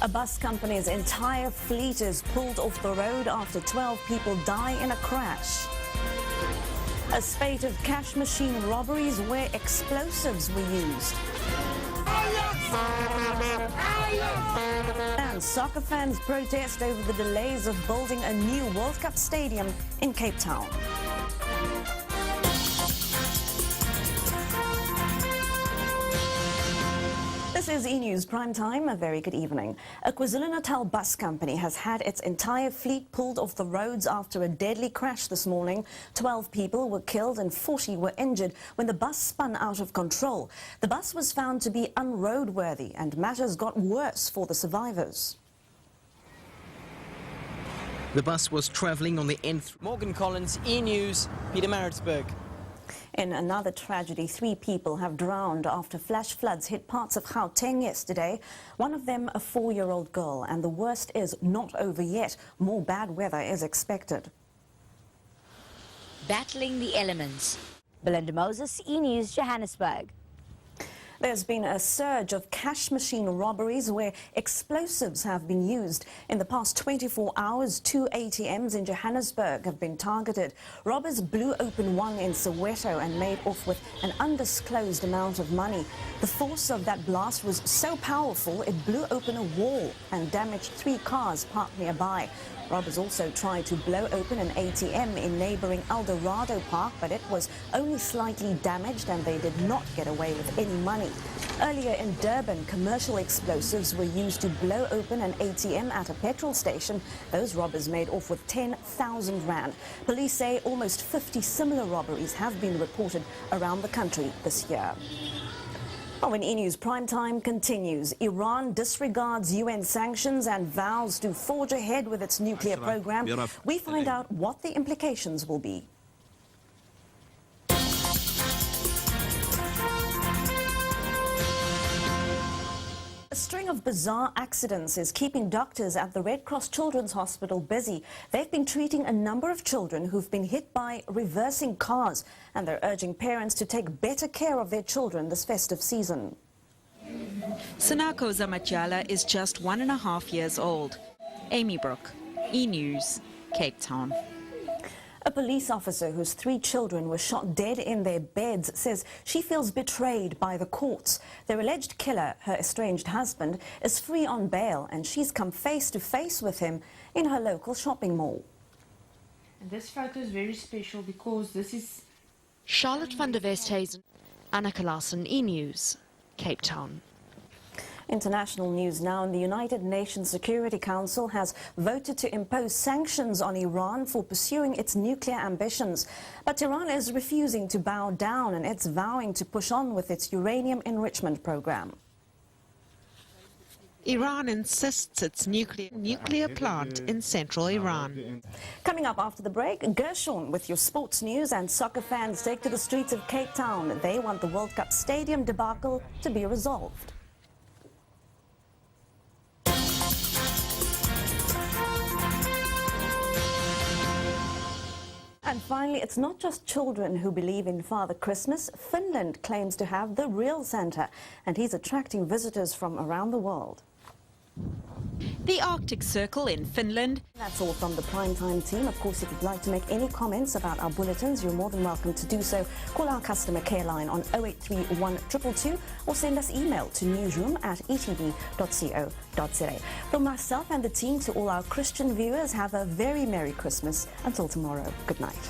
A bus company's entire fleet is pulled off the road after 12 people die in a crash. A spate of cash machine robberies where explosives were used. And soccer fans protest over the delays of building a new World Cup stadium in Cape Town. This is E-News Prime Time. A very good evening. A KwaZulu-Natal bus company has had its entire fleet pulled off the roads after a deadly crash this morning. 12 people were killed and 40 were injured when the bus spun out of control. The bus was found to be unroadworthy and matters got worse for the survivors. The bus was travelling on the N3. Morgan Collins, E-News, Pietermaritzburg. In another tragedy, 3 people have drowned after flash floods hit parts of Gauteng yesterday. One of them a 4-year-old girl, and the worst is not over yet. More bad weather is expected. Battling the elements. Belinda Moses, E-News, Johannesburg. There's been a surge of cash machine robberies where explosives have been used. In the past 24 hours, 2 ATMs in Johannesburg have been targeted. Robbers blew open one in Soweto and made off with an undisclosed amount of money. The force of that blast was so powerful it blew open a wall and damaged 3 cars parked nearby. Robbers also tried to blow open an ATM in neighbouring Eldorado Park, but it was only slightly damaged and they did not get away with any money. Earlier in Durban, commercial explosives were used to blow open an ATM at a petrol station. Those robbers made off with 10,000 rand. Police say almost 50 similar robberies have been reported around the country this year. Oh, when E-News Primetime continues, Iran disregards UN sanctions and vows to forge ahead with its nuclear program. We find out what the implications will be. A string of bizarre accidents is keeping doctors at the Red Cross Children's Hospital busy. They've been treating a number of children who've been hit by reversing cars, and they're urging parents to take better care of their children this festive season. Sanako Zamachala is just 1.5 years old. Amy Brooke, E-News, Cape Town. A police officer whose 3 children were shot dead in their beds says she feels betrayed by the courts. Their alleged killer, her estranged husband, is free on bail and she's come face to face with him in her local shopping mall. And this photo is very special because this is... Charlotte van der Westhuizen, Anneke Larsen, E-News, Cape Town. International news now. The United Nations Security Council has voted to impose sanctions on Iran for pursuing its nuclear ambitions. But Iran is refusing to bow down and it's vowing to push on with its uranium enrichment program. Iran insists its nuclear plant in central Iran. Coming up after the break, Gershon with your sports news, and soccer fans take to the streets of Cape Town. They want the World Cup stadium debacle to be resolved. And finally, it's not just children who believe in Father Christmas. Finland claims to have the real Santa, and he's attracting visitors from around the world. The Arctic Circle in Finland. That's all from the Primetime team. Of course, if you'd like to make any comments about our bulletins, you're more than welcome to do so. Call our customer care line on 0831 222 or send us email to newsroom@etv.co.za. From myself and the team to all our Christian viewers, have a very Merry Christmas. Until tomorrow, good night.